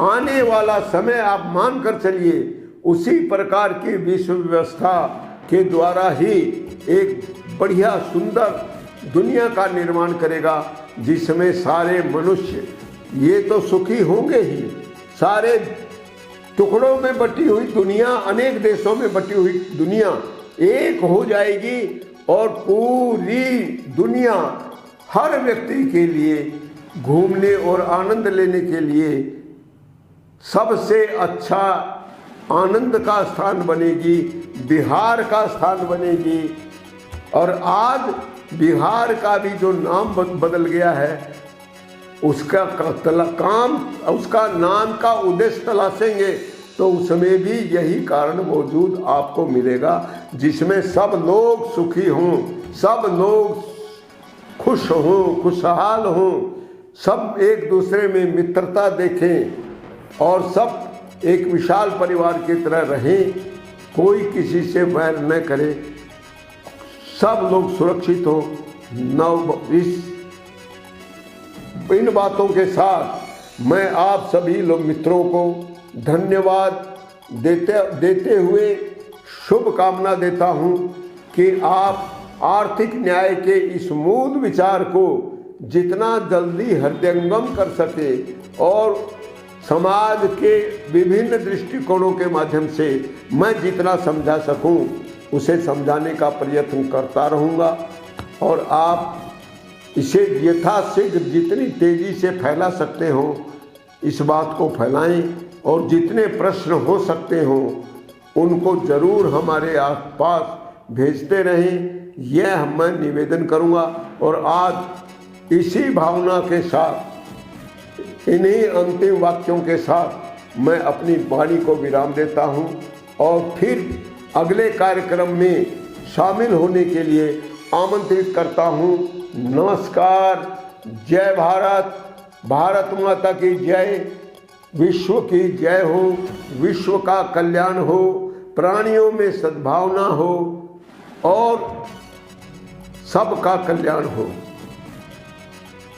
आने वाला समय आप मान कर चलिए उसी प्रकार की विश्व व्यवस्था के द्वारा ही एक बढ़िया सुंदर दुनिया का निर्माण करेगा, जिसमें सारे मनुष्य ये तो सुखी होंगे ही, सारे टुकड़ों में बटी हुई दुनिया, अनेक देशों में बटी हुई दुनिया एक हो जाएगी और पूरी दुनिया हर व्यक्ति के लिए घूमने और आनंद लेने के लिए सबसे अच्छा आनंद का स्थान बनेगी, बिहार का स्थान बनेगी। और आज बिहार का भी जो नाम बदल गया है, उसका नाम का उद्देश्य तलाशेंगे तो उसमें भी यही कारण मौजूद आपको मिलेगा, जिसमें सब लोग सुखी हों, सब लोग खुश हों, खुशहाल हों, सब एक दूसरे में मित्रता देखें और सब एक विशाल परिवार की तरह रहें, कोई किसी से वैर न करे, सब लोग सुरक्षित हो। इन बातों के साथ मैं आप सभी लोग मित्रों को धन्यवाद देते हुए शुभकामना देता हूं कि आप आर्थिक न्याय के इस मूल विचार को जितना जल्दी हृदयंगम कर सके और समाज के विभिन्न दृष्टिकोणों के माध्यम से मैं जितना समझा सकूं उसे समझाने का प्रयत्न करता रहूँगा। और आप इसे यथाशीघ्र जितनी तेज़ी से फैला सकते हो इस बात को फैलाएं और जितने प्रश्न हो सकते हो उनको ज़रूर हमारे आसपास भेजते रहें, यह मैं निवेदन करूँगा। और आज इसी भावना के साथ, इन्हीं अंतिम वाक्यों के साथ मैं अपनी वाणी को विराम देता हूँ और फिर अगले कार्यक्रम में शामिल होने के लिए आमंत्रित करता हूँ। नमस्कार, जय भारत, भारत माता की जय, विश्व की जय हो, विश्व का कल्याण हो, प्राणियों में सद्भावना हो और सबका कल्याण हो।